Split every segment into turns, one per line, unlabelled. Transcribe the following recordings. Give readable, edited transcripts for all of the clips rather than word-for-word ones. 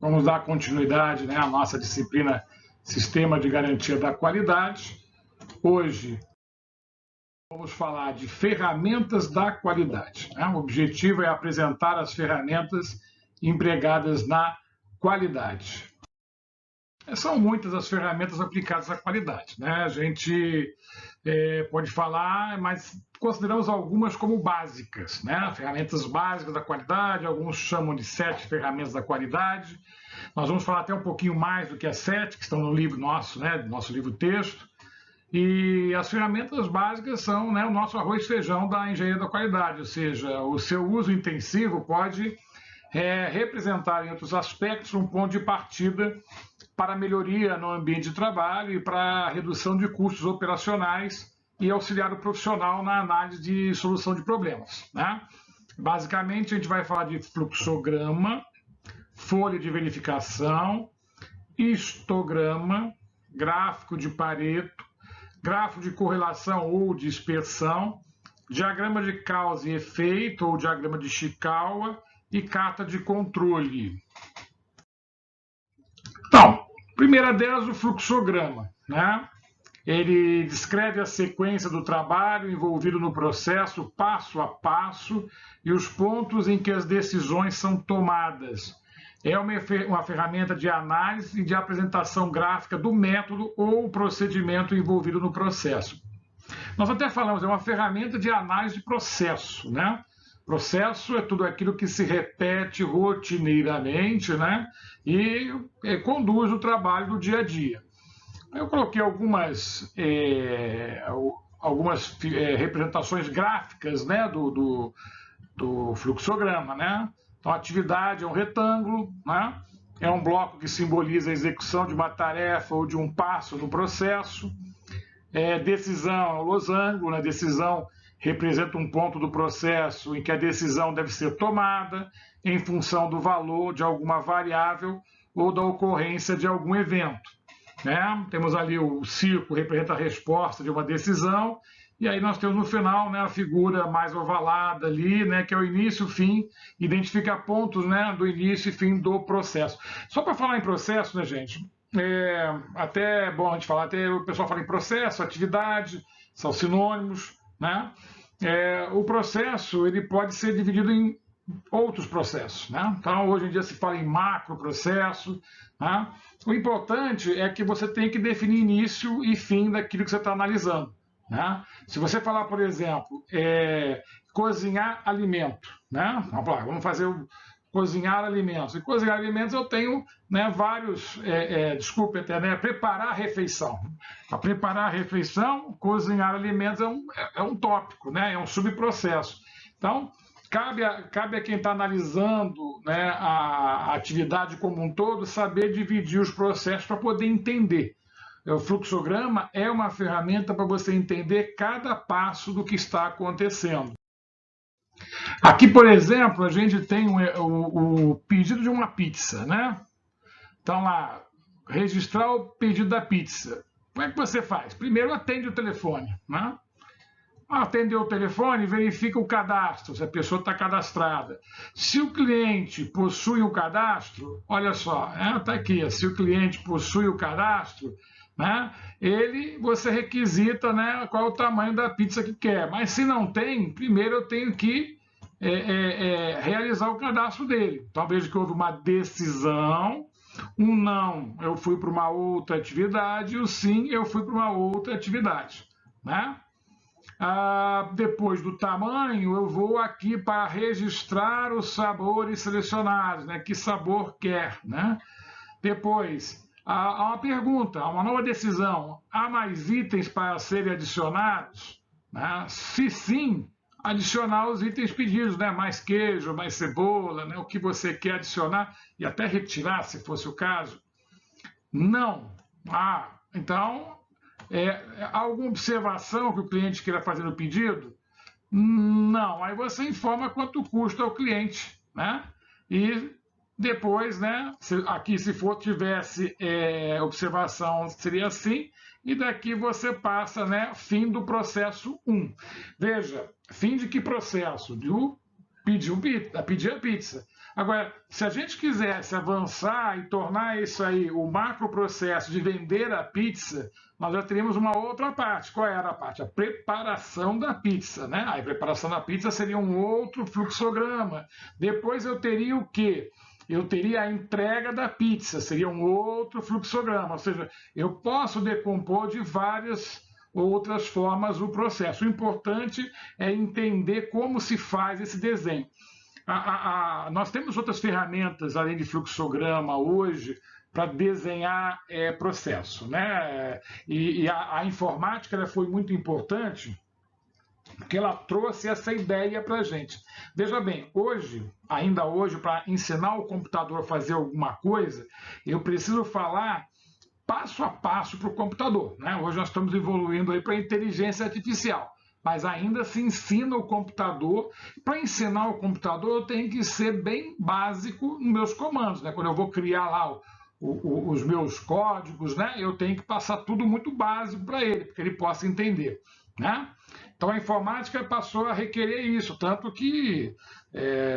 Vamos dar continuidade, né, à nossa disciplina Sistema de Garantia da Qualidade. Hoje vamos falar de ferramentas da qualidade, né? O objetivo é apresentar as ferramentas empregadas na qualidade. São muitas as ferramentas aplicadas à qualidade, né? A gente pode falar, mas consideramos algumas como básicas, né? Ferramentas básicas da qualidade, alguns chamam de 7 ferramentas da qualidade. Nós vamos falar até um pouquinho mais do que as 7, que estão no livro nosso, né? Nosso livro-texto. E as ferramentas básicas são, né, o nosso arroz e feijão da engenharia da qualidade, ou seja, o seu uso intensivo pode representar, em outros aspectos, um ponto de partida para a melhoria no ambiente de trabalho e para a redução de custos operacionais e auxiliar o profissional na análise de solução de problemas, né? Basicamente, a gente vai falar de fluxograma, folha de verificação, histograma, gráfico de Pareto, gráfico de correlação ou dispersão, diagrama de causa e efeito ou diagrama de Chikawa e carta de controle. Então, primeira delas, o fluxograma, né? Ele descreve a sequência do trabalho envolvido no processo passo a passo e os pontos em que as decisões são tomadas. É uma ferramenta de análise e de apresentação gráfica do método ou procedimento envolvido no processo. Nós até falamos, é uma ferramenta de análise de processo, né? Processo é tudo aquilo que se repete rotineiramente, né? E conduz o trabalho do dia a dia. Eu coloquei algumas representações gráficas, né, do fluxograma, né? Então, a atividade é um retângulo, né? É um bloco que simboliza a execução de uma tarefa ou de um passo no processo. Decisão é um losango, né? Decisão representa um ponto do processo em que a decisão deve ser tomada em função do valor de alguma variável ou da ocorrência de algum evento, né? Temos ali o círculo, representa a resposta de uma decisão, e aí nós temos no final, né, a figura mais ovalada ali, né, que é o início e o fim, identifica pontos, né, do início e fim do processo. Só para falar em processo, né, gente, até é bom a gente falar, até o pessoal fala em processo, atividade, são sinônimos, né? O processo ele pode ser dividido em outros processos, né? Então, hoje em dia se fala em macro processo, né? O importante é que você tem que definir início e fim daquilo que você está analisando, né? Se você falar, por exemplo, cozinhar alimento, né? Vamos fazer cozinhar alimentos. E cozinhar alimentos eu tenho, né, vários, preparar a refeição. Para preparar a refeição, cozinhar alimentos é um tópico, né? É um subprocesso. Então, cabe a quem está analisando, né, a atividade como um todo saber dividir os processos para poder entender. O fluxograma é uma ferramenta para você entender cada passo do que está acontecendo. Aqui, por exemplo, a gente tem o pedido de uma pizza, né? Então, lá, registrar o pedido da pizza. Como é que você faz? Primeiro, atende o telefone, né? Atendeu o telefone, verifica o cadastro, se a pessoa está cadastrada. Se o cliente possui um cadastro, olha só, está aqui, se o cliente possui o cadastro, né, você requisita, né, qual é o tamanho da pizza que quer. Mas se não tem, primeiro eu tenho que realizar o cadastro dele. Então veja que houve uma decisão, um não, eu fui para uma outra atividade, e o sim, eu fui para uma outra atividade, né? Depois do tamanho, eu vou aqui para registrar os sabores selecionados, né? Que sabor quer, né? Depois, há uma pergunta, há uma nova decisão. Há mais itens para serem adicionados? Né? Se sim, adicionar os itens pedidos, né? Mais queijo, mais cebola, né? O que você quer adicionar e até retirar, se fosse o caso. Não. Então, alguma observação que o cliente queira fazer no pedido? Não. Aí você informa quanto custa ao cliente, né? E depois, né? Aqui, se tivesse observação, seria assim. E daqui você passa, né? Fim do processo 1. Veja, fim de que processo? De pedir a pizza. Agora, se a gente quisesse avançar e tornar isso aí o macroprocesso de vender a pizza, nós já teríamos uma outra parte. Qual era a parte? A preparação da pizza, né? A preparação da pizza seria um outro fluxograma. Depois eu teria o quê? Eu teria a entrega da pizza, seria um outro fluxograma. Ou seja, eu posso decompor de várias outras formas o processo. O importante é entender como se faz esse desenho. Nós temos outras ferramentas, além de fluxograma, hoje, para desenhar processo, né? E a informática ela foi muito importante porque ela trouxe essa ideia para a gente. Veja bem, hoje, ainda hoje, para ensinar o computador a fazer alguma coisa, eu preciso falar passo a passo para o computador, né? Hoje nós estamos evoluindo para a inteligência artificial, mas ainda se ensina o computador. Para ensinar o computador, eu tenho que ser bem básico nos meus comandos, né? Quando eu vou criar lá os meus códigos, né? Eu tenho que passar tudo muito básico para ele, para que ele possa entender, né? Então a informática passou a requerer isso, tanto que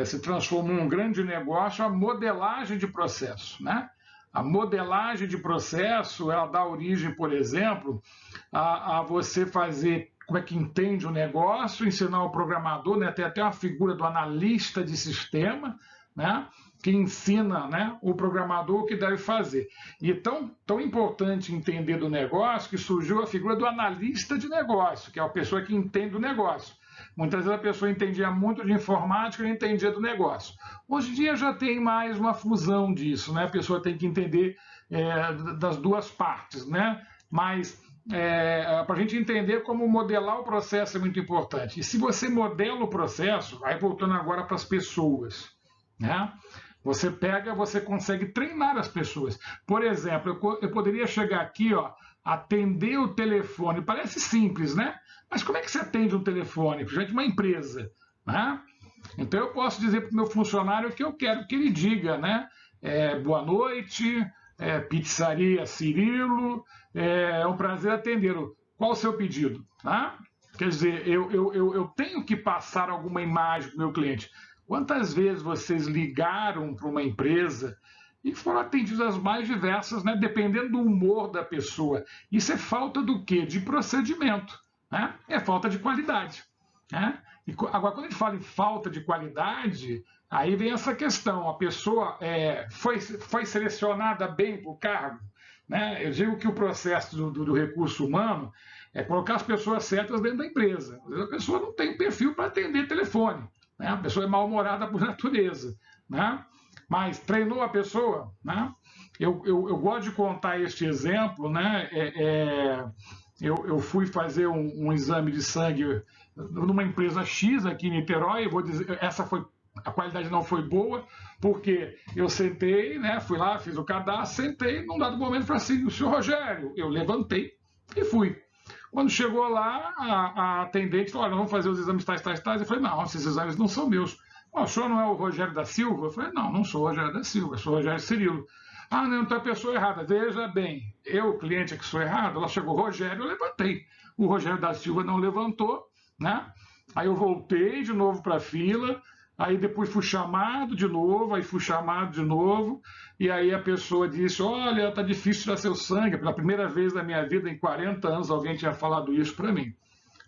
se transformou num grande negócio a modelagem de processo, né? A modelagem de processo, ela dá origem, por exemplo, a você fazer como é que entende o negócio, ensinar o programador, né? Tem até uma figura do analista de sistema, né? Que ensina, né, o programador o que deve fazer. E tão importante entender do negócio que surgiu a figura do analista de negócio, que é a pessoa que entende o negócio. Muitas vezes a pessoa entendia muito de informática e não entendia do negócio. Hoje em dia já tem mais uma fusão disso, né? A pessoa tem que entender das duas partes, né? Mas para a gente entender como modelar o processo é muito importante. E se você modela o processo, aí voltando agora para as pessoas, né? Você consegue treinar as pessoas. Por exemplo, eu poderia chegar aqui, ó, atender o telefone. Parece simples, né? Mas como é que você atende um telefone? Principalmente uma empresa, né? Então eu posso dizer para o meu funcionário o que eu quero que ele diga, né? Boa noite, pizzaria Cirilo, é um prazer atendê-lo. Qual o seu pedido? Tá? Quer dizer, eu tenho que passar alguma imagem para o meu cliente. Quantas vezes vocês ligaram para uma empresa e foram atendidos as mais diversas, né? Dependendo do humor da pessoa. Isso é falta do quê? De procedimento, né? É falta de qualidade, né? E agora, quando a gente fala em falta de qualidade, aí vem essa questão. A pessoa foi selecionada bem para o cargo, né? Eu digo que o processo do recurso humano é colocar as pessoas certas dentro da empresa. Às vezes a pessoa não tem perfil para atender telefone, né? A pessoa é mal-humorada por natureza, né? Mas treinou a pessoa, né? Eu gosto de contar este exemplo, né? Eu fui fazer um exame de sangue numa empresa X aqui em Niterói. Eu vou dizer, a qualidade não foi boa, porque eu sentei, né? Fui lá, fiz o cadastro, sentei, num dado momento falei assim: o senhor Rogério, eu levantei e fui. Quando chegou lá, a atendente falou: olha, vamos fazer os exames tais. Eu falei: não, esses exames não são meus. O senhor não é o Rogério da Silva? Eu falei: não sou o Rogério da Silva, sou o Rogério Cirilo. Ah, não, então a pessoa errada. Veja bem, eu, cliente, é que sou errado. Ela chegou, Rogério, eu levantei. O Rogério da Silva não levantou, né? Aí eu voltei de novo para a fila, aí depois fui chamado de novo, e aí a pessoa disse: olha, tá difícil tirar seu sangue. Pela primeira vez na minha vida, em 40 anos, alguém tinha falado isso para mim.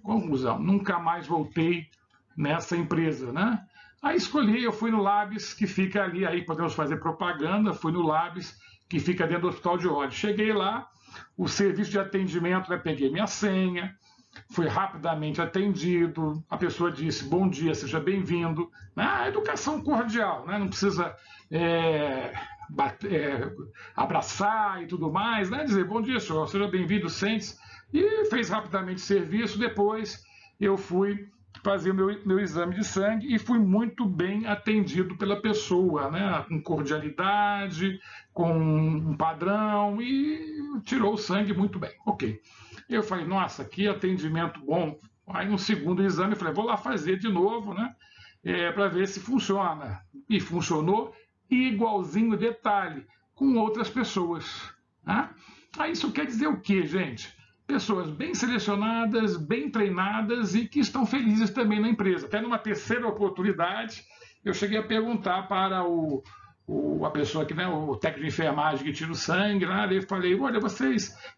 Conclusão, nunca mais voltei nessa empresa, né? Aí escolhi, eu fui no Labs, que fica ali, aí podemos fazer propaganda, fui no Labs, que fica dentro do Hospital de Olhos. Cheguei lá, o serviço de atendimento, né, peguei minha senha, fui rapidamente atendido, a pessoa disse: bom dia, seja bem-vindo. Educação cordial, né? Não precisa abraçar e tudo mais, né? Dizer: bom dia, senhor, seja bem-vindo, sente-se. E fez rapidamente serviço. Depois eu fui fazer o meu exame de sangue e fui muito bem atendido pela pessoa, né? Com cordialidade, com um padrão, e tirou o sangue muito bem. Ok. Eu falei: nossa, que atendimento bom. Aí no segundo exame eu falei: vou lá fazer de novo, né? Para ver se funciona. E funcionou igualzinho, detalhe, com outras pessoas, né? Aí isso quer dizer o quê, gente? Pessoas bem selecionadas, bem treinadas e que estão felizes também na empresa. Até numa terceira oportunidade, eu cheguei a perguntar para a pessoa que, né, o técnico de enfermagem que tira o sangue lá, eu falei, olha,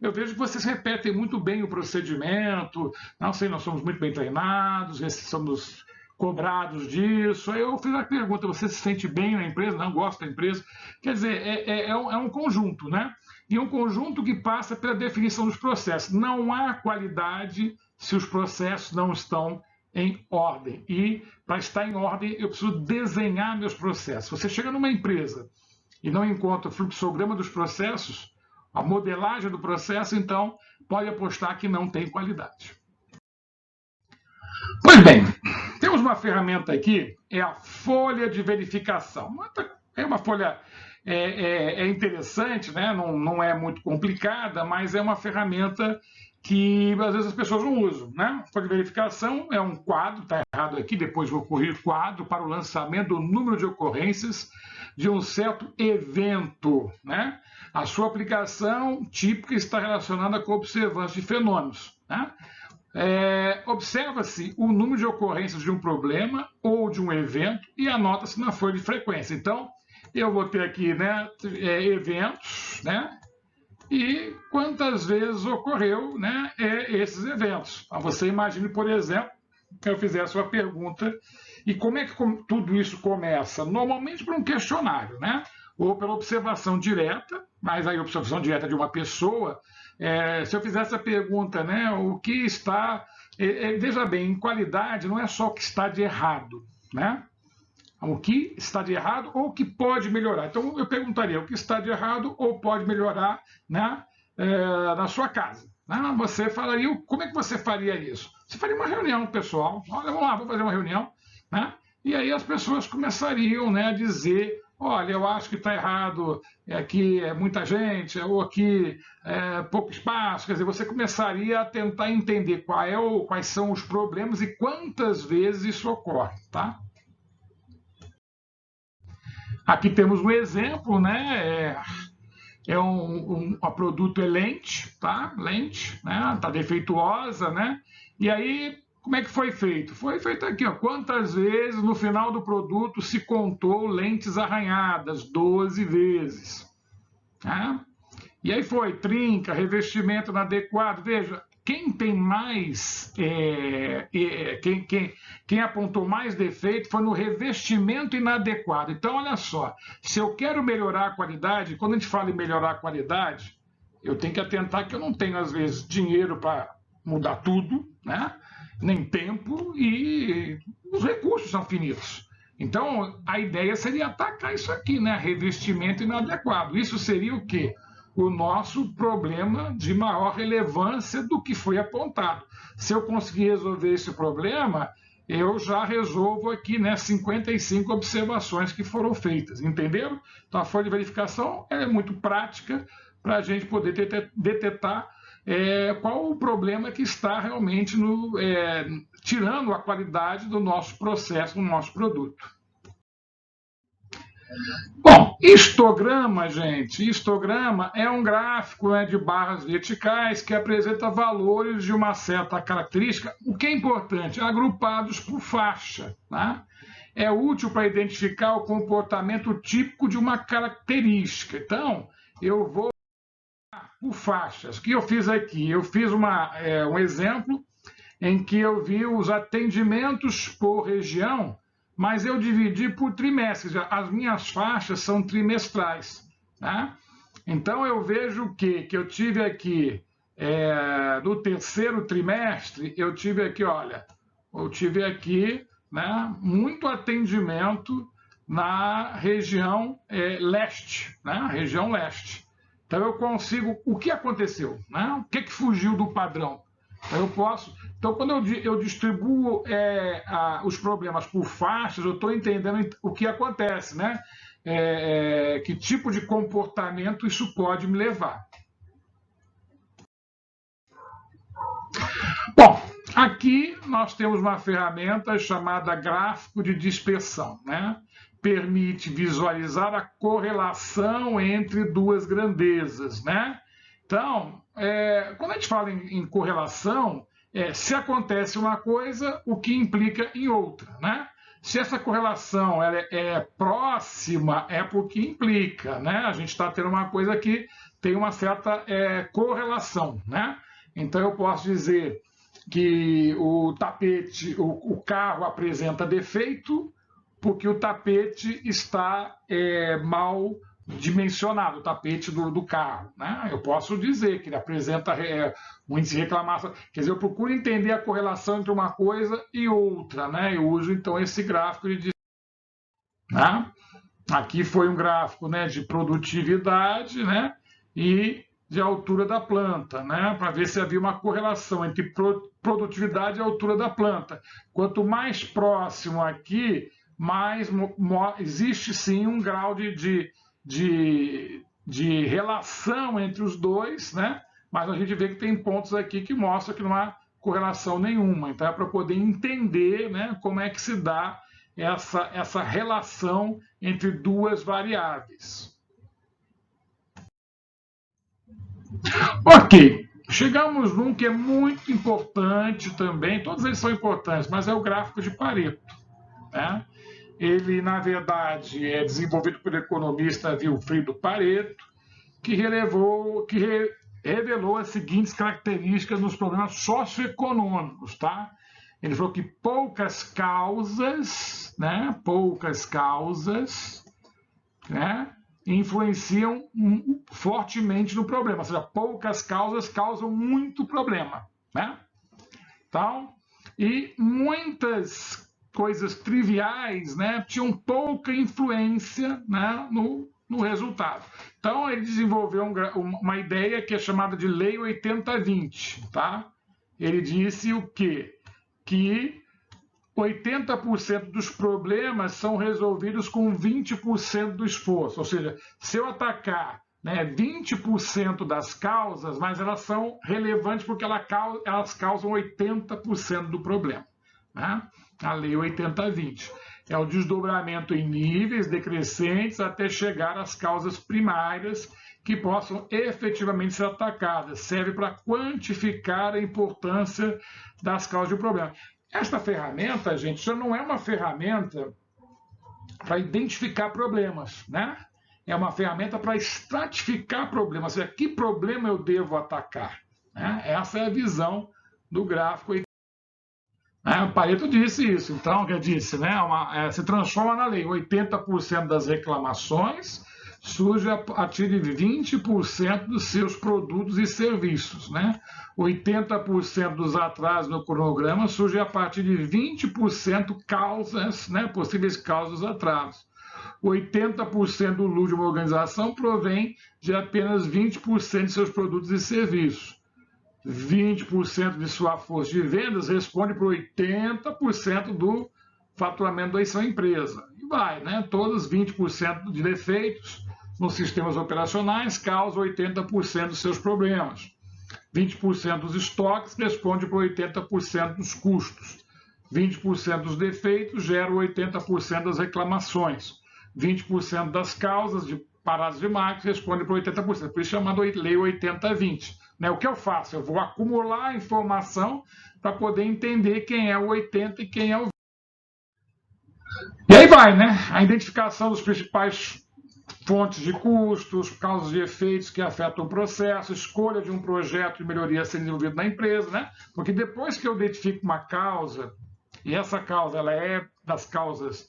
eu vejo que vocês repetem muito bem o procedimento, não sei, nós somos muito bem treinados, somos cobrados disso. Aí eu fiz a pergunta, você se sente bem na empresa? Não, gosto da empresa. Quer dizer, é um conjunto, né? E um conjunto que passa pela definição dos processos. Não há qualidade se os processos não estão em ordem. E para estar em ordem, eu preciso desenhar meus processos. Você chega numa empresa e não encontra o fluxograma dos processos, a modelagem do processo, então pode apostar que não tem qualidade. Pois bem, temos uma ferramenta aqui, é a folha de verificação. É uma folha interessante, né? Não é muito complicada, mas é uma ferramenta que às vezes as pessoas não usam, né? Folha de verificação é um quadro, está errado aqui, depois vou corrigir, quadro para o lançamento do número de ocorrências de um certo evento, né? A sua aplicação típica está relacionada com a observância de fenômenos, né? Observa-se o número de ocorrências de um problema ou de um evento e anota-se na folha de frequência. Então, eu vou ter aqui, né, eventos, né, e quantas vezes ocorreu, né, esses eventos. Você imagine, por exemplo, que eu fizesse uma pergunta, e como é que tudo isso começa? Normalmente por um questionário, né, ou pela observação direta, mas aí a observação direta de uma pessoa. Se eu fizesse a pergunta, né, o que está... veja bem, em qualidade não é só o que está de errado, né? O que está de errado ou o que pode melhorar. Então, eu perguntaria o que está de errado ou pode melhorar, né, na sua casa. Né? Você falaria, como é que você faria isso? Você faria uma reunião, pessoal. Olha, vamos lá, vamos fazer uma reunião. Né? E aí as pessoas começariam, né, a dizer... Olha, eu acho que está errado, aqui é muita gente, ou aqui é pouco espaço. Quer dizer, você começaria a tentar entender quais são os problemas e quantas vezes isso ocorre, tá? Aqui temos um exemplo, né? Um produto lente, tá? Lente, né? Está defeituosa, né? E aí... Como é que foi feito? Foi feito aqui, ó. Quantas vezes no final do produto se contou lentes arranhadas? 12 vezes. Tá? E aí foi trinca, revestimento inadequado. Veja, quem tem mais, quem apontou mais defeito foi no revestimento inadequado. Então, olha só, se eu quero melhorar a qualidade, quando a gente fala em melhorar a qualidade, eu tenho que atentar que eu não tenho, às vezes, dinheiro para mudar tudo, né? Nem tempo, e os recursos são finitos. Então, a ideia seria atacar isso aqui, né? Revestimento inadequado. Isso seria o quê? O nosso problema de maior relevância do que foi apontado. Se eu conseguir resolver esse problema, eu já resolvo aqui, né, 55 observações que foram feitas. Entenderam? Então, a folha de verificação é muito prática para a gente poder detectar qual o problema que está realmente tirando a qualidade do nosso processo, do nosso produto. Bom, histograma, gente. Histograma é um gráfico, né, de barras verticais que apresenta valores de uma certa característica. O que é importante? Agrupados por faixa. Tá? É útil para identificar o comportamento típico de uma característica. Então, eu vou por faixas. O que eu fiz aqui? Eu fiz um exemplo em que eu vi os atendimentos por região, mas eu dividi por trimestres. As minhas faixas são trimestrais. Tá? Então, eu vejo o quê? Que eu tive aqui, no terceiro trimestre, eu tive aqui, olha, né, muito atendimento na região leste, né, região leste. Então, eu consigo... O que aconteceu? Né? O que fugiu do padrão? Então, quando eu distribuo os problemas por faixas, eu estou entendendo o que acontece, né? Que tipo de comportamento isso pode me levar. Bom, aqui nós temos uma ferramenta chamada gráfico de dispersão, né? Permite visualizar a correlação entre duas grandezas, né? Então, quando a gente fala em correlação, se acontece uma coisa, o que implica em outra, né? Se essa correlação ela é próxima, é porque implica, né? A gente está tendo uma coisa que tem uma certa correlação, né? Então eu posso dizer que o tapete, o carro apresenta defeito porque o tapete está mal dimensionado, o tapete do carro, né? Eu posso dizer que ele apresenta um índice de reclamação. Quer dizer, eu procuro entender a correlação entre uma coisa e outra, né? Eu uso então esse gráfico de, né? Aqui foi um gráfico, né, de produtividade, né, e de altura da planta, né, para ver se havia uma correlação entre produtividade e altura da planta. Quanto mais próximo aqui, mais existe sim um grau de relação entre os dois, né? Mas a gente vê que tem pontos aqui que mostram que não há correlação nenhuma. Então é para poder entender, né, como é que se dá essa relação entre duas variáveis. Ok, chegamos num que é muito importante também, todos eles são importantes, mas é o gráfico de Pareto, né? Ele, na verdade, é desenvolvido pelo economista Vilfredo Pareto, que revelou as seguintes características nos problemas socioeconômicos, tá? Ele falou que poucas causas, né, influenciam fortemente no problema, ou seja, poucas causas causam muito problema, né? Então, e muitas coisas triviais, né, tinham pouca influência, né, no resultado. Então, ele desenvolveu uma ideia que é chamada de Lei 80-20, tá? Ele disse o quê? Que 80% dos problemas são resolvidos com 20% do esforço. Ou seja, se eu atacar, né, 20% das causas, mas elas são relevantes porque elas causam 80% do problema, né? A lei 80-20. É o desdobramento em níveis decrescentes até chegar às causas primárias que possam efetivamente ser atacadas. Serve para quantificar a importância das causas do problema. Esta ferramenta, gente, já não é uma ferramenta para identificar problemas, né? É uma ferramenta para estratificar problemas, ou seja, que problema eu devo atacar, né? Essa é a visão do gráfico. O Pareto disse isso, então, que disse, né? Se transforma na lei, 80% das reclamações surge a partir de 20% dos seus produtos e serviços, né? 80% dos atrasos no cronograma surge a partir de 20% causas, né? Possíveis causas dos atrasos. 80% do lucro de uma organização provém de apenas 20% de seus produtos e serviços. 20% de sua força de vendas responde por 80% do faturamento da sua empresa. E vai, né? Todos os 20% de defeitos nos sistemas operacionais causam 80% dos seus problemas. 20% dos estoques responde por 80% dos custos. 20% dos defeitos geram 80% das reclamações. 20% das causas de paradas de máquina responde por 80%. Por isso chamado Lei 80-20. O que eu faço? Eu vou acumular informação para poder entender quem é o 80 e quem é o 20. E aí vai, né? A identificação dos principais fontes de custos, causas de efeitos que afetam o processo, escolha de um projeto de melhoria a ser desenvolvido na empresa, né? Porque depois que eu identifico uma causa, e essa causa ela é das causas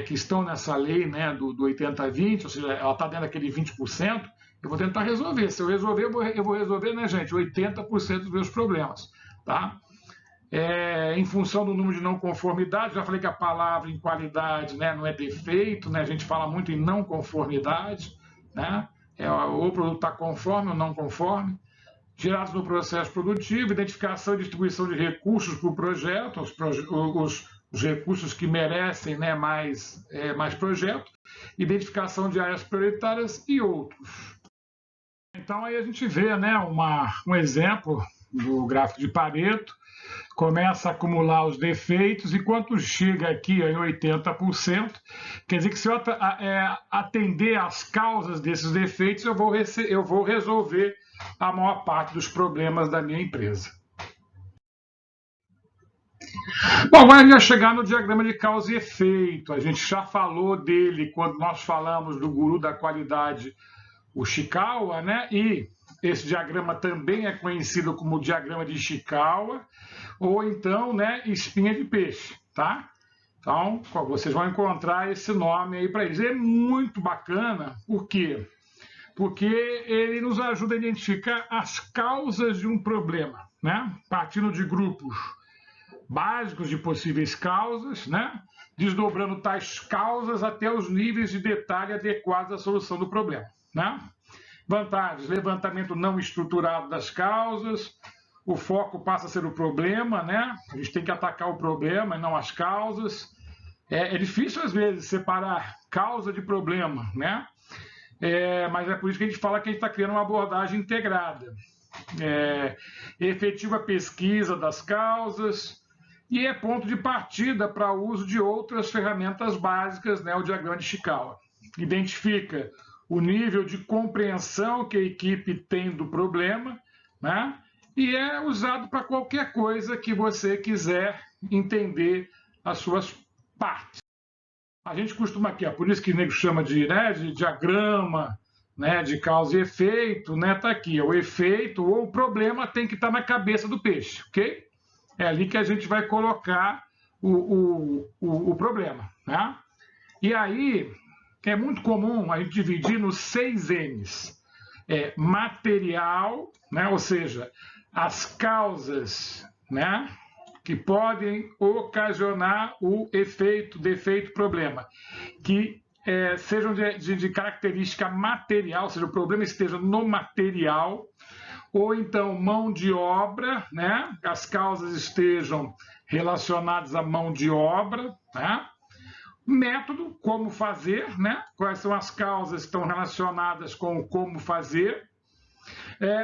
que estão nessa lei, né, do 80-20, ou seja, ela está dentro daquele 20%, eu vou tentar resolver. Se eu resolver, eu vou resolver, né, gente, 80% dos meus problemas, tá? Em função do número de não conformidade, já falei que a palavra em qualidade, né, não é defeito, né, a gente fala muito em não conformidade, né, o produto está conforme ou não conforme, gerados no processo produtivo, identificação e distribuição de recursos para o projeto, os recursos que merecem, né, mais projeto, identificação de áreas prioritárias e outros. Então aí a gente vê, né, um exemplo do gráfico de Pareto, começa a acumular os defeitos e quando chega aqui em 80%, quer dizer que se eu atender às causas desses defeitos, eu vou resolver a maior parte dos problemas da minha empresa. Bom, agora a gente vai chegar no diagrama de causa e efeito. A gente já falou dele quando nós falamos do guru da qualidade, o Ishikawa, né? E esse diagrama também é conhecido como diagrama de Ishikawa, ou então, né, espinha de peixe, tá? Então, vocês vão encontrar esse nome aí para eles. É muito bacana, por quê? Porque ele nos ajuda a identificar as causas de um problema, né? Partindo de grupos básicos de possíveis causas, né? Desdobrando tais causas até os níveis de detalhe adequados à solução do problema, né? Vantagens: levantamento não estruturado das causas, o foco passa a ser o problema, né? A gente tem que atacar o problema e não as causas. É difícil, às vezes, separar causa de problema, né? Mas é por isso que a gente fala que a gente está criando uma abordagem integrada. Efetiva pesquisa das causas e é ponto de partida para o uso de outras ferramentas básicas, né? O diagrama de Ishikawa. Identifica o nível de compreensão que a equipe tem do problema, né? E é usado para qualquer coisa que você quiser entender as suas partes. A gente costuma aqui, por isso que o nego chama de diagrama, né, de causa e efeito, né? Tá aqui, o efeito ou o problema tem que estar na cabeça do peixe, ok? É ali que a gente vai colocar o problema, né? E aí é muito comum a gente dividir nos 6 M's. Material, né? Ou seja, as causas, né, que podem ocasionar o efeito, defeito, problema, que sejam de característica material, ou seja, o problema esteja no material, ou então mão de obra, né? As causas estejam relacionadas à mão de obra, né? Método, como fazer, né? Quais são as causas que estão relacionadas com o como fazer.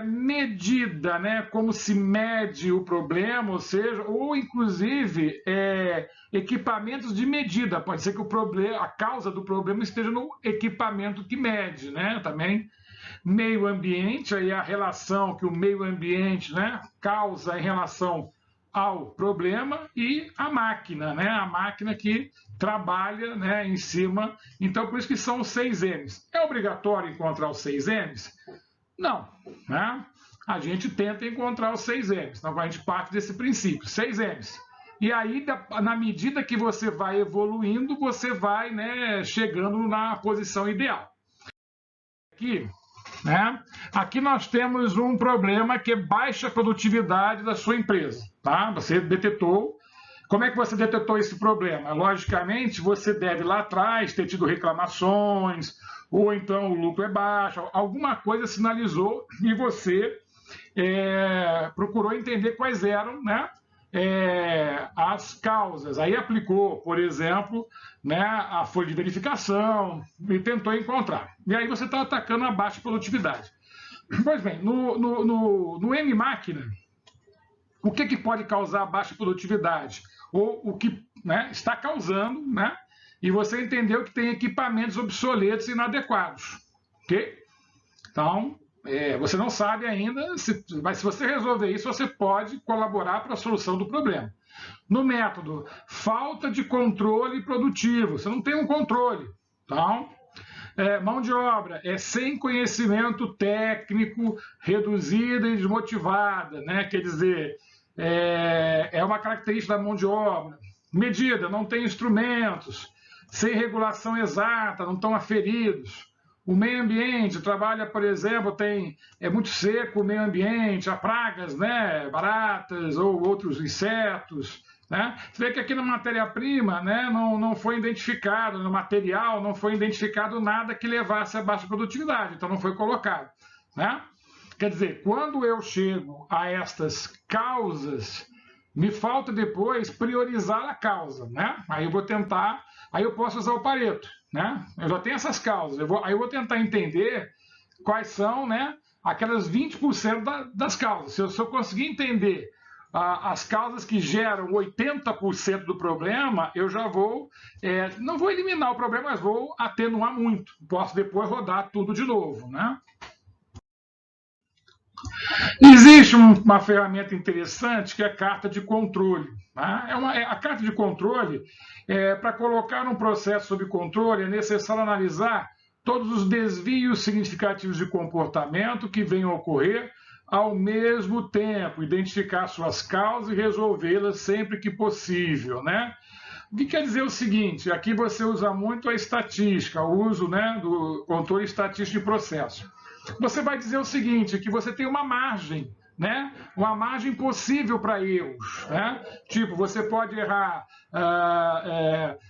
Medida, né? Como se mede o problema, ou seja, ou inclusive equipamentos de medida. Pode ser que o problema, a causa do problema esteja no equipamento que mede, né? Também meio ambiente, aí a relação que o meio ambiente, né, causa em relação ao problema, e a máquina, né? A máquina que trabalha, né, em cima. Então, por isso que são os 6 M's. É obrigatório encontrar os 6 M's? Não, né? A gente tenta encontrar os 6 M's. Então, a gente parte desse princípio, 6 M's. E aí, na medida que você vai evoluindo, você vai, né, chegando na posição ideal. Aqui, né? Aqui nós temos um problema que é baixa produtividade da sua empresa, tá? Você detetou. Como é que você detetou esse problema? Logicamente, você deve lá atrás ter tido reclamações, ou então o lucro é baixo, alguma coisa sinalizou e você procurou entender quais eram, né, as causas. Aí aplicou, por exemplo, né, a folha de verificação e tentou encontrar. E aí você está atacando a baixa produtividade. Pois bem, no M-máquina, o que pode causar a baixa produtividade? Ou o que, né, está causando, né? E você entendeu que tem equipamentos obsoletos e inadequados, ok? Então, você não sabe ainda, mas se você resolver isso, você pode colaborar para a solução do problema. No método, falta de controle produtivo, você não tem um controle. Então, mão de obra sem conhecimento técnico, reduzida e desmotivada, né? Quer dizer, é uma característica da mão de obra. Medida, não tem instrumentos, sem regulação exata, não estão aferidos. O meio ambiente trabalha, por exemplo, é muito seco o meio ambiente, há pragas, né, baratas ou outros insetos, né? Você vê que aqui na matéria-prima, né, não foi identificado, no material não foi identificado nada que levasse a baixa produtividade, então não foi colocado, né? Quer dizer, quando eu chego a estas causas, me falta depois priorizar a causa, né? Aí eu vou tentar, aí eu posso usar o Pareto, né? Eu já tenho essas causas, aí eu vou tentar entender quais são, né, aquelas 20% das causas. Se eu conseguir entender as causas que geram 80% do problema, eu já vou, não vou eliminar o problema, mas vou atenuar muito. Posso depois rodar tudo de novo, né? Existe uma ferramenta interessante que é a carta de controle. Tá? A carta de controle, para colocar um processo sob controle, é necessário analisar todos os desvios significativos de comportamento que venham a ocorrer ao mesmo tempo, identificar suas causas e resolvê-las sempre que possível, né? O que quer dizer o seguinte, aqui você usa muito a estatística, o uso, né, do controle estatístico de processo. Você vai dizer o seguinte, que você tem uma margem, né? Uma margem possível para erros, né? Tipo, você pode errar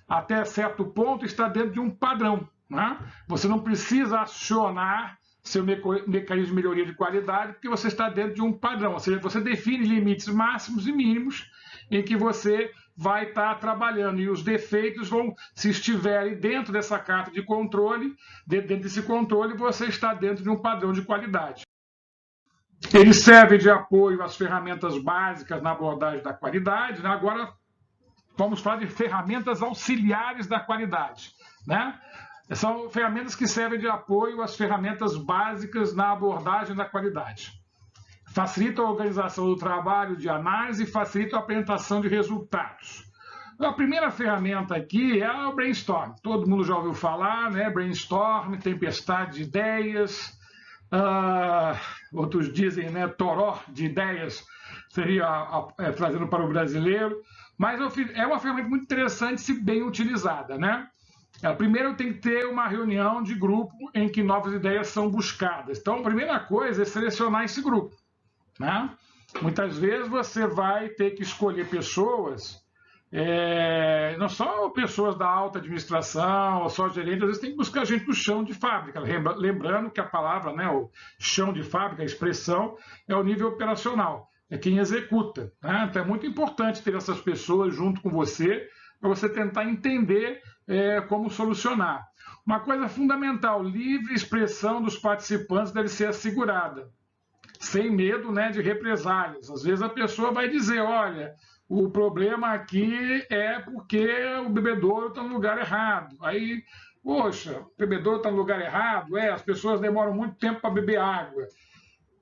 até certo ponto e está dentro de um padrão, né? Você não precisa acionar seu mecanismo de melhoria de qualidade porque você está dentro de um padrão, ou seja, você define limites máximos e mínimos em que você vai estar trabalhando, e os defeitos vão, se estiverem dentro dessa carta de controle, dentro desse controle, você está dentro de um padrão de qualidade. Ele serve de apoio às ferramentas básicas na abordagem da qualidade, né? Agora vamos falar de ferramentas auxiliares da qualidade, né? São ferramentas que servem de apoio às ferramentas básicas na abordagem da qualidade. Facilita a organização do trabalho de análise e facilita a apresentação de resultados. A primeira ferramenta aqui é o brainstorm. Todo mundo já ouviu falar, né? Brainstorm, tempestade de ideias, outros dizem, né, toró de ideias, seria trazendo para o brasileiro, mas é uma ferramenta muito interessante se bem utilizada, né? Primeiro tem que ter uma reunião de grupo em que novas ideias são buscadas. Então, a primeira coisa é selecionar esse grupo, né? Muitas vezes você vai ter que escolher pessoas, não só pessoas da alta administração, ou só gerentes, às vezes tem que buscar gente do chão de fábrica. Lembrando que a palavra, né, o chão de fábrica, a expressão, é o nível operacional, é quem executa, né? Então é muito importante ter essas pessoas junto com você, para você tentar entender como solucionar. Uma coisa fundamental, livre expressão dos participantes deve ser assegurada, sem medo, né, de represálias. Às vezes a pessoa vai dizer, olha, o problema aqui é porque o bebedouro está no lugar errado. Aí, poxa, o bebedouro está no lugar errado? As pessoas demoram muito tempo para beber água.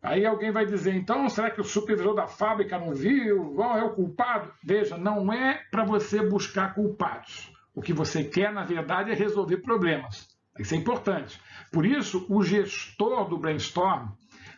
Aí alguém vai dizer, então, será que o supervisor da fábrica não viu? É o culpado? Veja, não é para você buscar culpados. O que você quer, na verdade, é resolver problemas. Isso é importante. Por isso, o gestor do brainstorm,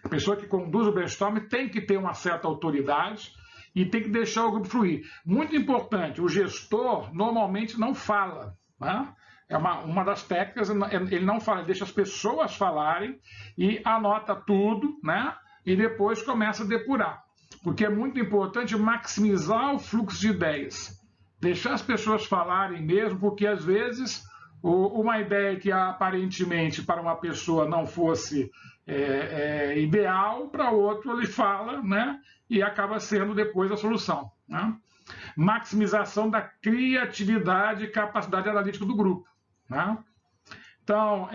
a pessoa que conduz o brainstorm, tem que ter uma certa autoridade e tem que deixar o grupo fluir. Muito importante, o gestor normalmente não fala, né? É uma das técnicas, ele não fala, ele deixa as pessoas falarem e anota tudo, né? E depois começa a depurar. Porque é muito importante maximizar o fluxo de ideias. Deixar as pessoas falarem mesmo, porque às vezes uma ideia que aparentemente para uma pessoa não fosse ideal, para outro ele fala, né? E acaba sendo depois a solução, né? Maximização da criatividade e capacidade analítica do grupo, né? Então,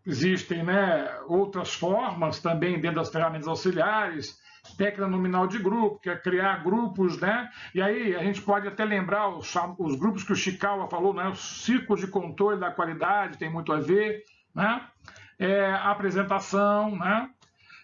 existem, né, outras formas também dentro das ferramentas auxiliares, técnica nominal de grupo, que é criar grupos, né? E aí a gente pode até lembrar os grupos que o Chikawa falou, né? O ciclo de controle da qualidade tem muito a ver, né? Apresentação, né?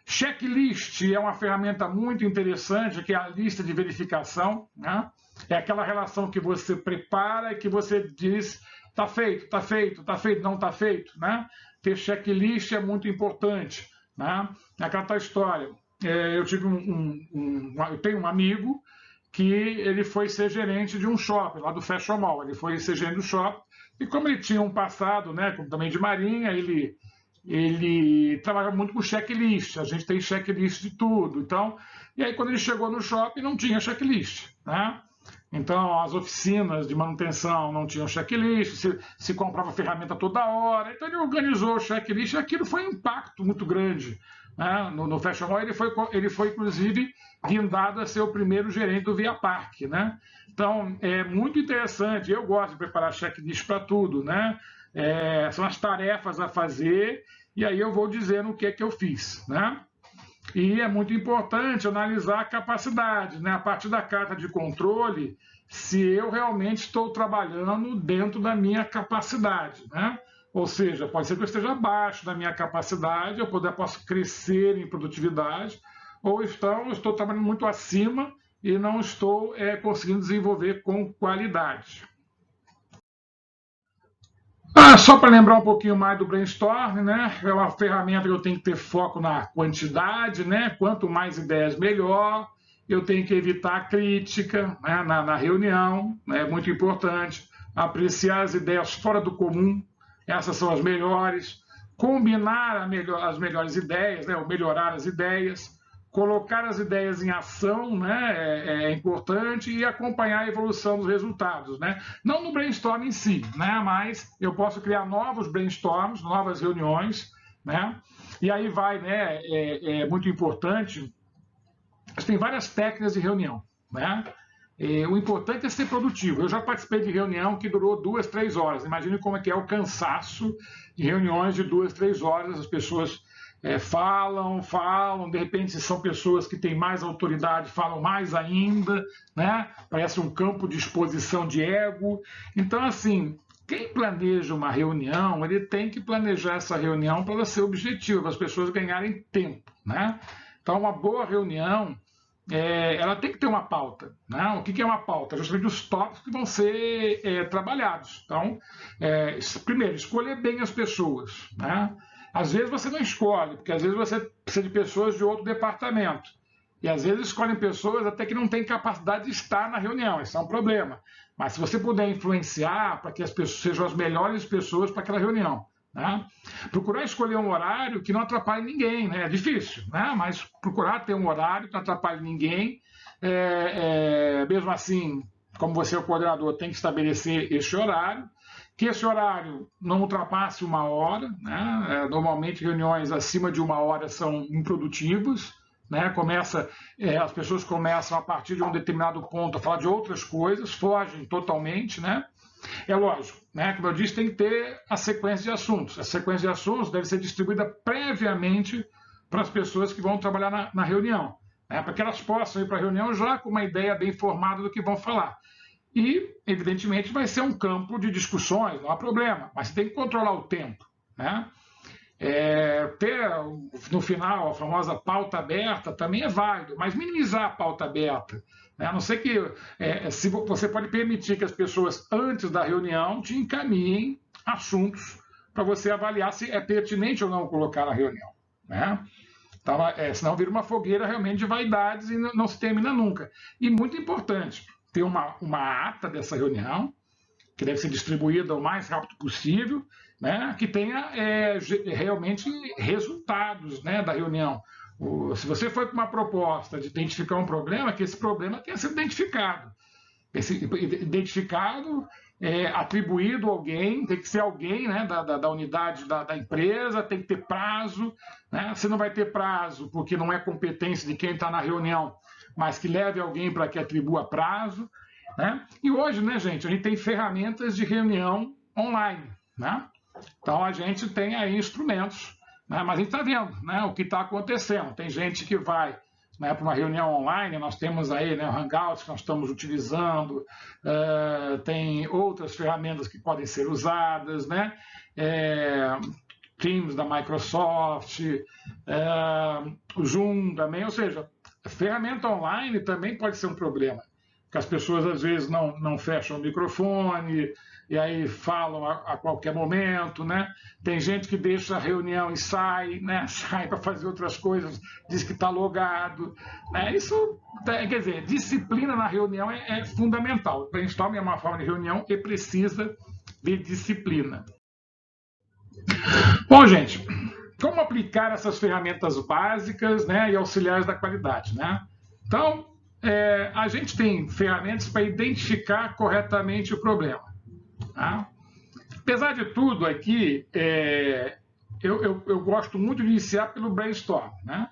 Checklist é uma ferramenta muito interessante, que é a lista de verificação, né? É aquela relação que você prepara e que você diz, está feito, está feito, está feito, não está feito, né? Ter checklist é muito importante, né? É aquela tal história. Eu tenho um amigo que ele foi ser gerente de um shopping, lá do Fashion Mall. Ele foi ser gerente do shopping, e como ele tinha um passado, né, também de marinha, ele trabalha muito com checklist. A gente tem checklist de tudo. Então, e aí quando ele chegou no shopping, não tinha checklist, né? Então, as oficinas de manutenção não tinham checklist, se comprava ferramenta toda hora. Então, ele organizou o checklist, e aquilo foi um impacto muito grande, né? No Fashion Mall, ele foi, inclusive, guindado a ser o primeiro gerente do Via Parque, né? Então, é muito interessante. Eu gosto de preparar checklist para tudo, né? São as tarefas a fazer, e aí eu vou dizendo o que é que eu fiz, né? E é muito importante analisar a capacidade, né? A partir da carta de controle, se eu realmente estou trabalhando dentro da minha capacidade, né? Ou seja, pode ser que eu esteja abaixo da minha capacidade, posso crescer em produtividade, ou estou trabalhando muito acima e não estou conseguindo desenvolver com qualidade. Só para lembrar um pouquinho mais do brainstorm, né? É uma ferramenta que eu tenho que ter foco na quantidade, né? Quanto mais ideias, melhor. Eu tenho que evitar a crítica, né? na reunião, né? É muito importante. Apreciar as ideias fora do comum, essas são as melhores. Combinar as melhores ideias, né? Ou melhorar as ideias. Colocar as ideias em ação, né, é importante, e acompanhar a evolução dos resultados, né? Não no brainstorm em si, né, mas eu posso criar novos brainstorms, novas reuniões, né? E aí vai, né, é muito importante. Tem várias técnicas de reunião, né? O importante é ser produtivo. Eu já participei de reunião que durou 2, 3 horas. Imagine como é que é o cansaço de reuniões de 2, 3 horas. As pessoas falam, de repente são pessoas que têm mais autoridade, falam mais ainda, né? Parece um campo de exposição de ego. Então, assim, quem planeja uma reunião, ele tem que planejar essa reunião para ela ser objetiva, para as pessoas ganharem tempo, né? Então, uma boa reunião, ela tem que ter uma pauta, né? O que é uma pauta? Justamente os tópicos que vão ser trabalhados. Então, primeiro, escolher bem as pessoas, né? Às vezes você não escolhe, porque às vezes você precisa de pessoas de outro departamento. E às vezes escolhem pessoas até que não têm capacidade de estar na reunião. Isso é um problema. Mas se você puder influenciar para que as pessoas sejam as melhores pessoas para aquela reunião, né? Procurar escolher um horário que não atrapalhe ninguém, né? É difícil, né? Mas procurar ter um horário que não atrapalhe ninguém. Mesmo assim, como você é o coordenador, tem que estabelecer esse horário. Que esse horário não ultrapasse 1 hora, né? Normalmente reuniões acima de 1 hora são improdutivas, né? As pessoas começam a partir de um determinado ponto a falar de outras coisas, fogem totalmente, né? É lógico, né? Como eu disse, tem que ter a sequência de assuntos. A sequência de assuntos deve ser distribuída previamente para as pessoas que vão trabalhar na reunião, né? Para que elas possam ir para a reunião já com uma ideia bem formada do que vão falar. E, evidentemente, vai ser um campo de discussões, não há problema, mas você tem que controlar o tempo, né? Ter, no final, a famosa pauta aberta também é válido, mas minimizar a pauta aberta, né? A não ser que se você pode permitir que as pessoas, antes da reunião, te encaminhem assuntos para você avaliar se é pertinente ou não colocar na reunião, né? Então, senão vira uma fogueira realmente de vaidades e não se termina nunca. E muito importante, ter uma ata dessa reunião, que deve ser distribuída o mais rápido possível, né, que tenha realmente resultados, né, da reunião. Se você foi com uma proposta de identificar um problema, que esse problema tenha sido identificado. Atribuído a alguém, tem que ser alguém, né, da unidade da empresa, tem que ter prazo, né? Se não vai ter prazo, porque não é competência de quem está na reunião, mas que leve alguém para que atribua prazo, né? E hoje, né, gente, a gente tem ferramentas de reunião online, né? Então a gente tem aí instrumentos, né? Mas a gente está vendo, né, o que está acontecendo. Tem gente que vai, né, para uma reunião online, nós temos aí, né, o Hangouts que nós estamos utilizando, tem outras ferramentas que podem ser usadas, né? Teams da Microsoft, o Zoom também, ou seja, a ferramenta online também pode ser um problema, porque as pessoas às vezes não fecham o microfone e aí falam a qualquer momento, né? Tem gente que deixa a reunião e sai, né? Sai para fazer outras coisas, diz que está logado, né? Isso, quer dizer, disciplina na reunião é fundamental. O brainstorming é uma forma de reunião e precisa de disciplina. Bom, gente, como aplicar essas ferramentas básicas, né, e auxiliares da qualidade, né? Então, a gente tem ferramentas para identificar corretamente o problema, tá? Apesar de tudo aqui, eu gosto muito de iniciar pelo brainstorm, né?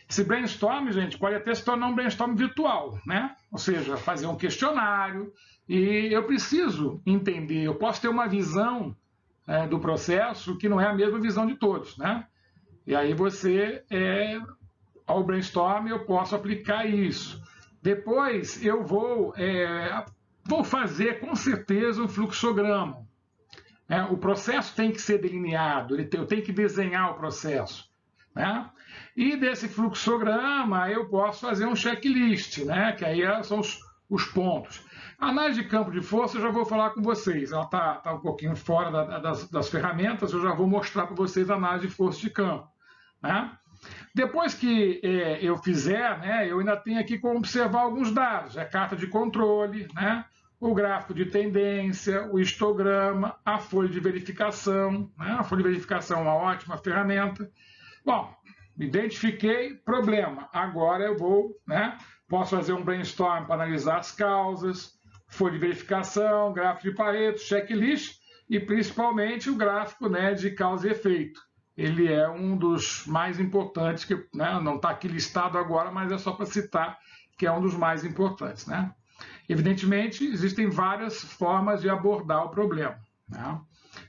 Esse brainstorm, gente, pode até se tornar um brainstorm virtual, né? Ou seja, fazer um questionário, e eu preciso entender, eu posso ter uma visão do processo que não é a mesma visão de todos, né? E aí ao brainstorm eu posso aplicar isso. Depois eu vou fazer com certeza um fluxograma. né? O processo tem que ser delineado, eu tenho que desenhar o processo, né? E desse fluxograma eu posso fazer um checklist, né? Que aí são os pontos. A análise de campo de força eu já vou falar com vocês, ela está um pouquinho fora das ferramentas, eu já vou mostrar para vocês a análise de força de campo, né? Depois que eu fizer, né, eu ainda tenho aqui como observar alguns dados, a carta de controle, né, o gráfico de tendência, o histograma, a folha de verificação, né, a folha de verificação é uma ótima ferramenta. Bom, identifiquei problema, agora eu vou, né, posso fazer um brainstorm para analisar as causas, folha de verificação, gráfico de Pareto, checklist e principalmente o gráfico, né, de causa e efeito. Ele é um dos mais importantes, que, né, não está aqui listado agora, mas é só para citar que é um dos mais importantes, né? Evidentemente, existem várias formas de abordar o problema, né?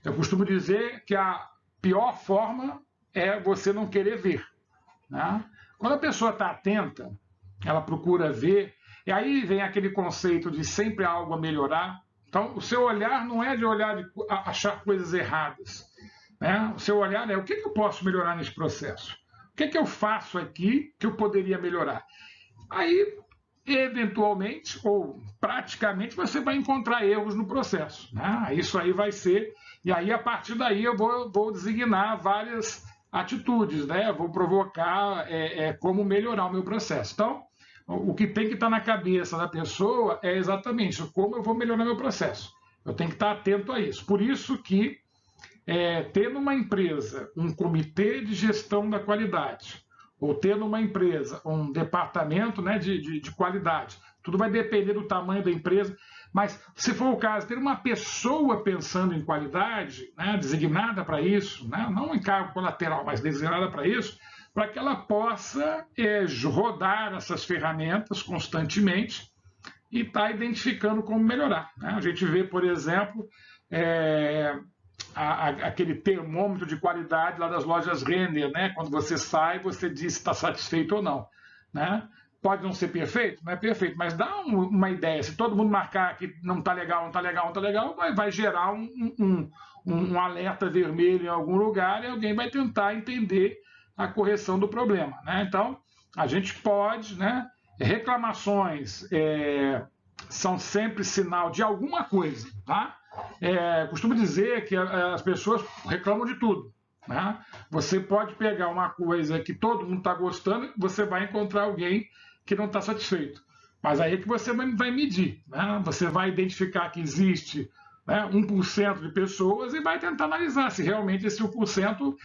Eu costumo dizer que a pior forma é você não querer ver, né? Quando a pessoa está atenta, ela procura ver, e aí vem aquele conceito de sempre há algo a melhorar. Então, o seu olhar não é de olhar de achar coisas erradas, né? O seu olhar é o que eu posso melhorar nesse processo? O que eu faço aqui que eu poderia melhorar? Aí, eventualmente, ou praticamente, você vai encontrar erros no processo, né? Isso aí vai ser... E aí, a partir daí, eu vou designar várias atitudes, né? Vou provocar como melhorar o meu processo. Então, o que tem que estar na cabeça da pessoa é exatamente como eu vou melhorar meu processo. Eu tenho que estar atento a isso. Por isso que ter numa empresa um comitê de gestão da qualidade, ou ter numa empresa um departamento, né, de qualidade, tudo vai depender do tamanho da empresa, mas se for o caso, ter uma pessoa pensando em qualidade, né, designada para isso, né, não um encargo colateral, mas designada para isso, para que ela possa rodar essas ferramentas constantemente e estar identificando como melhorar, né? A gente vê, por exemplo, aquele termômetro de qualidade lá das lojas Renner, né? Quando você sai, você diz se está satisfeito ou não, né? Pode não ser perfeito, não é perfeito, mas dá uma ideia. Se todo mundo marcar que não está legal, não está legal, não está legal, vai gerar um alerta vermelho em algum lugar e alguém vai tentar entender a correção do problema, né? Então, a gente pode, né? Reclamações são sempre sinal de alguma coisa, tá? Costumo dizer que as pessoas reclamam de tudo, né? Você pode pegar uma coisa que todo mundo está gostando, você vai encontrar alguém que não está satisfeito. Mas aí é que você vai medir, né? Você vai identificar que existe, né, 1% de pessoas e vai tentar analisar se realmente esse 1%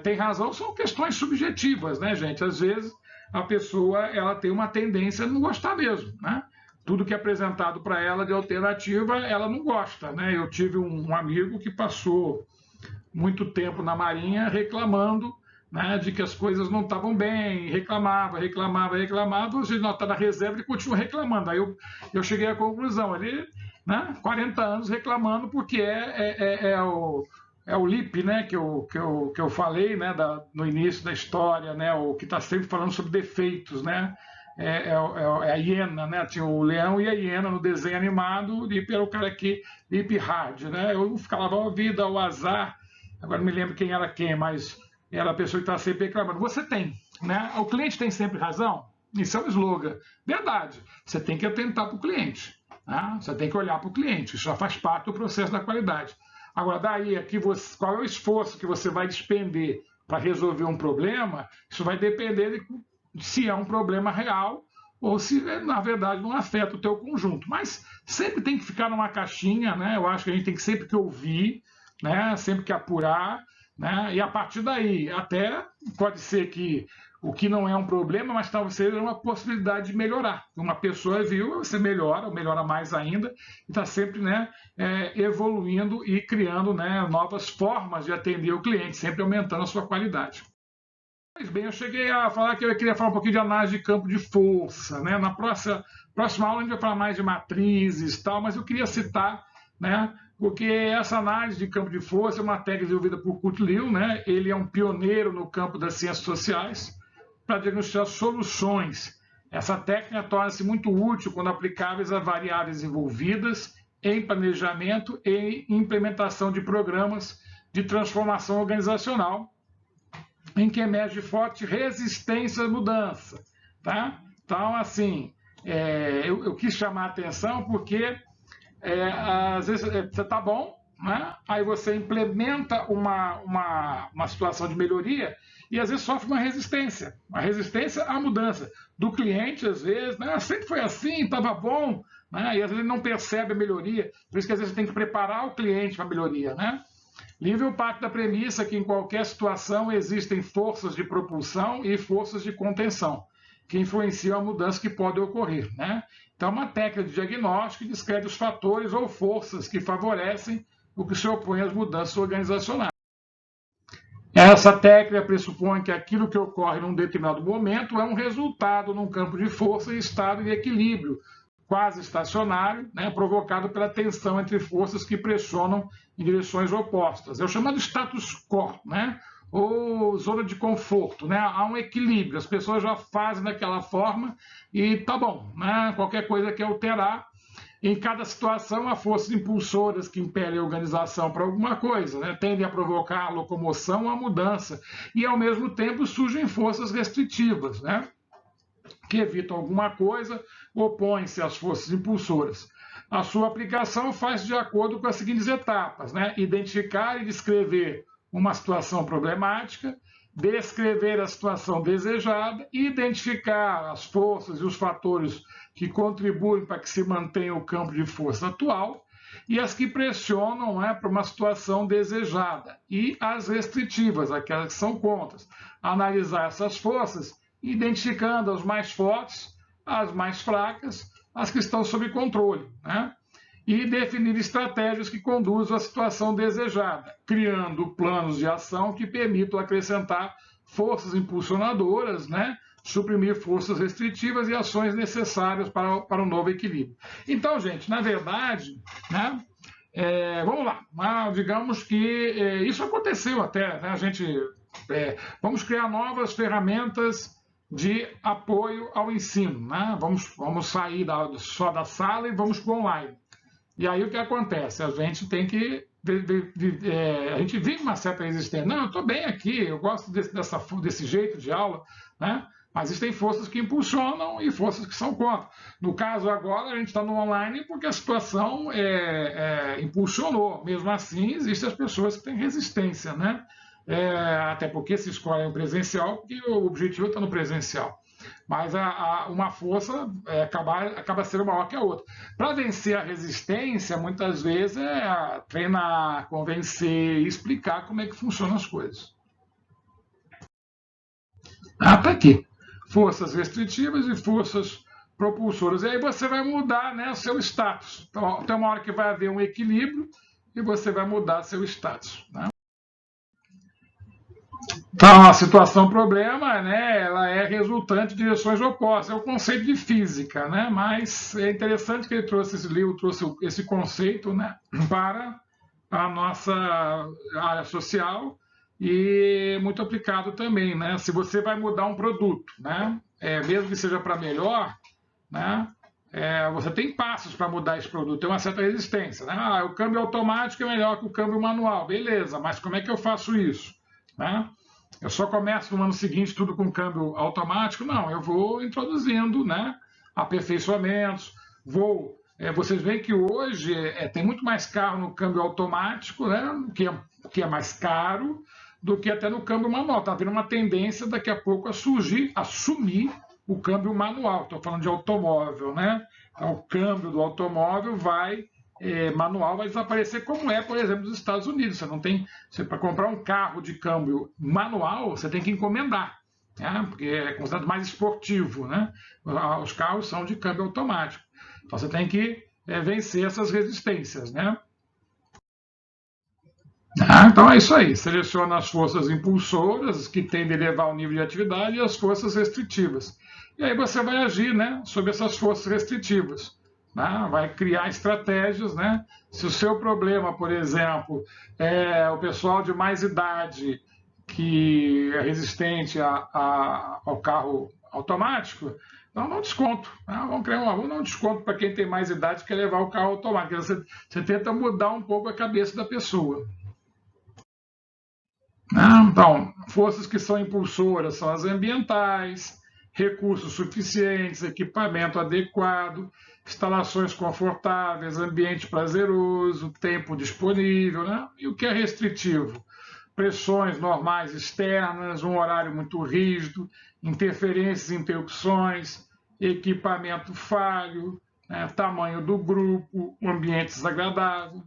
tem razão. São questões subjetivas, né, gente? Às vezes a pessoa tem uma tendência a não gostar mesmo, né? Tudo que é apresentado para ela de alternativa, ela não gosta, né? Eu tive um amigo que passou muito tempo na Marinha reclamando, né, de que as coisas não estavam bem, reclamava, hoje não está na reserva e continua reclamando. Aí eu cheguei à conclusão, ele, né, 40 anos reclamando porque é o LIP, né, que eu falei, né, no início da história, né, o que está sempre falando sobre defeitos, né, a hiena, né, tinha o leão e a hiena no desenho animado, o LIP era o cara que, LIP hard, né, eu falava a vida, o azar, agora não me lembro quem era quem, mas era a pessoa que estava sempre reclamando. Você tem, né? O cliente tem sempre razão? Isso é um slogan. Verdade. Você tem que atentar para o cliente, né? Você tem que olhar para o cliente. Isso já faz parte do processo da qualidade. Agora, daí aqui, qual é o esforço que você vai despender para resolver um problema? Isso vai depender de se é um problema real ou se, na verdade, não afeta o teu conjunto. Mas sempre tem que ficar numa caixinha, né? Eu acho que a gente tem que sempre que ouvir, né? Sempre que apurar, né? E a partir daí, até pode ser que o que não é um problema, mas talvez seja uma possibilidade de melhorar. Uma pessoa viu, você melhora, ou melhora mais ainda, e está sempre, né, evoluindo e criando, né, novas formas de atender o cliente, sempre aumentando a sua qualidade. Pois bem, eu cheguei a falar que eu queria falar um pouquinho de análise de campo de força, né? Na próxima aula a gente vai falar mais de matrizes e tal, mas eu queria citar, né, porque essa análise de campo de força é uma técnica desenvolvida por Kurt Lewin, né? Ele é um pioneiro no campo das ciências sociais para diagnosticar soluções. Essa técnica torna-se muito útil quando aplicáveis a variáveis envolvidas em planejamento e implementação de programas de transformação organizacional, em que emerge forte resistência à mudança. Tá? Então, assim, eu quis chamar a atenção porque, às vezes, você está bom, né? Aí você implementa uma situação de melhoria e, às vezes, sofre uma resistência à mudança do cliente, às vezes, né? Sempre foi assim, estava bom, né? E, às vezes, ele não percebe a melhoria, por isso que, às vezes, você tem que preparar o cliente para a melhoria, né? Livre parte da premissa que em qualquer situação existem forças de propulsão e forças de contenção, que influenciam a mudança que pode ocorrer, né? Então, uma técnica de diagnóstico que descreve os fatores ou forças que favorecem o que se opõe às mudanças organizacionais. Essa técnica pressupõe que aquilo que ocorre num determinado momento é um resultado num campo de força e estado de equilíbrio, quase estacionário, né, provocado pela tensão entre forças que pressionam em direções opostas. É o chamado status quo, né, ou zona de conforto, né? Há um equilíbrio, as pessoas já fazem daquela forma e tá bom, né? Qualquer coisa que alterar. Em cada situação, há forças impulsoras que impelem a organização para alguma coisa, né? Tendem a provocar a locomoção, a mudança, e ao mesmo tempo surgem forças restritivas, né? Que evitam alguma coisa, opõem-se às forças impulsoras. A sua aplicação faz de acordo com as seguintes etapas, né? Identificar e descrever uma situação problemática, descrever a situação desejada, identificar as forças e os fatores que contribuem para que se mantenha o campo de força atual e as que pressionam, né, para uma situação desejada, e as restritivas, aquelas que são contras. Analisar essas forças, identificando as mais fortes, as mais fracas, as que estão sob controle, né? E definir estratégias que conduzam à situação desejada, criando planos de ação que permitam acrescentar forças impulsionadoras, né? Suprimir forças restritivas e ações necessárias para o novo equilíbrio. Então, gente, na verdade, né, vamos lá, digamos que isso aconteceu até, né, vamos criar novas ferramentas de apoio ao ensino, né? Vamos sair só da sala e vamos para o online. E aí o que acontece? A gente tem que a gente vive uma certa resistência. Não, eu estou bem aqui, eu gosto desse jeito de aula, né? Mas existem forças que impulsionam e forças que são contra. No caso agora, a gente está no online porque a situação impulsionou. Mesmo assim, existem as pessoas que têm resistência, né? Até porque se escolhem o presencial, porque o objetivo está no presencial. Mas uma força acaba sendo maior que a outra. Para vencer a resistência, muitas vezes é treinar, convencer, explicar como é que funcionam as coisas. Tá aqui. Forças restritivas e forças propulsoras. E aí você vai mudar, né, seu status. Então, tem uma hora que vai haver um equilíbrio e você vai mudar seu status, né? Então, a situação problema, né, ela é resultante de direções opostas. É o conceito de física, né? Mas é interessante que ele trouxe esse livro, trouxe esse conceito, né, para a nossa área social e muito aplicado também, né? Se você vai mudar um produto, né, mesmo que seja para melhor, né, você tem passos para mudar esse produto, tem uma certa resistência, né? O câmbio automático é melhor que o câmbio manual, beleza, mas como é que eu faço isso, né? Eu só começo no ano seguinte tudo com câmbio automático? Não, eu vou introduzindo, né, aperfeiçoamentos, vocês veem que hoje tem muito mais carro no câmbio automático, né, que é mais caro, do que até no câmbio manual. Está havendo uma tendência daqui a pouco a assumir o câmbio manual. Estou falando de automóvel, né? Então, o câmbio do automóvel manual vai desaparecer, como é, por exemplo, nos Estados Unidos. Para comprar um carro de câmbio manual, você tem que encomendar, né? Porque é considerado mais esportivo, né? Os carros são de câmbio automático. Então você tem que vencer essas resistências, né? Então é isso aí, seleciona as forças impulsoras que tendem a elevar o nível de atividade e as forças restritivas. E aí você vai agir, né, sobre essas forças restritivas, né? Vai criar estratégias, né? Se o seu problema, por exemplo, é o pessoal de mais idade que é resistente ao carro automático, então não desconto. Né? Vamos dar um desconto para quem tem mais idade e quer levar o carro automático. Você tenta mudar um pouco a cabeça da pessoa. Então, forças que são impulsoras são as ambientais, recursos suficientes, equipamento adequado, instalações confortáveis, ambiente prazeroso, tempo disponível, né? E o que é restritivo? Pressões normais externas, um horário muito rígido, interferências e interrupções, equipamento falho, né? Tamanho do grupo, um ambiente desagradável.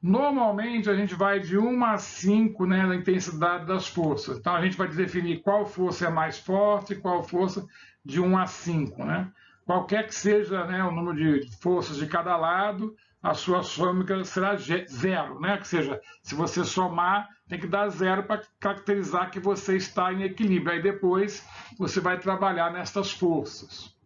Normalmente a gente vai de 1 a 5, né, na intensidade das forças. Então a gente vai definir qual força é mais forte e qual força de 1 a 5. Né? Qualquer que seja, né, o número de forças de cada lado, a sua sômica será 0. Né? Ou seja, se você somar, tem que dar 0 para caracterizar que você está em equilíbrio. Aí depois você vai trabalhar nessas forças.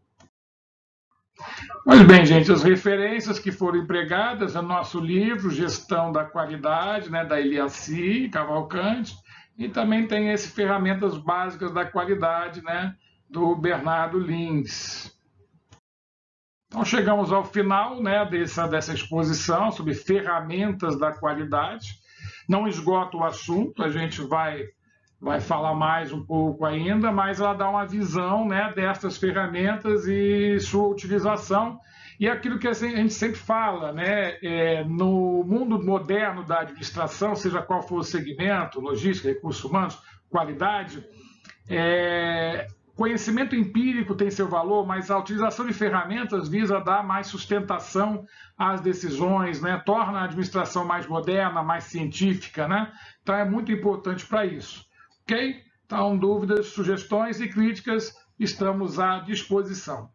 Pois bem, gente, as referências que foram empregadas no nosso livro, Gestão da Qualidade, né, da Eliassi Cavalcante, e também tem esse Ferramentas Básicas da Qualidade, né, do Bernardo Lins. Então, chegamos ao final, né, dessa exposição sobre ferramentas da qualidade. Não esgota o assunto, a gente vai falar mais um pouco ainda, mas ela dá uma visão, né, dessas ferramentas e sua utilização. E aquilo que a gente sempre fala, né, no mundo moderno da administração, seja qual for o segmento, logística, recursos humanos, qualidade, conhecimento empírico tem seu valor, mas a utilização de ferramentas visa dar mais sustentação às decisões, né, torna a administração mais moderna, mais científica, né? Então é muito importante para isso. Ok? Então, dúvidas, sugestões e críticas, estamos à disposição.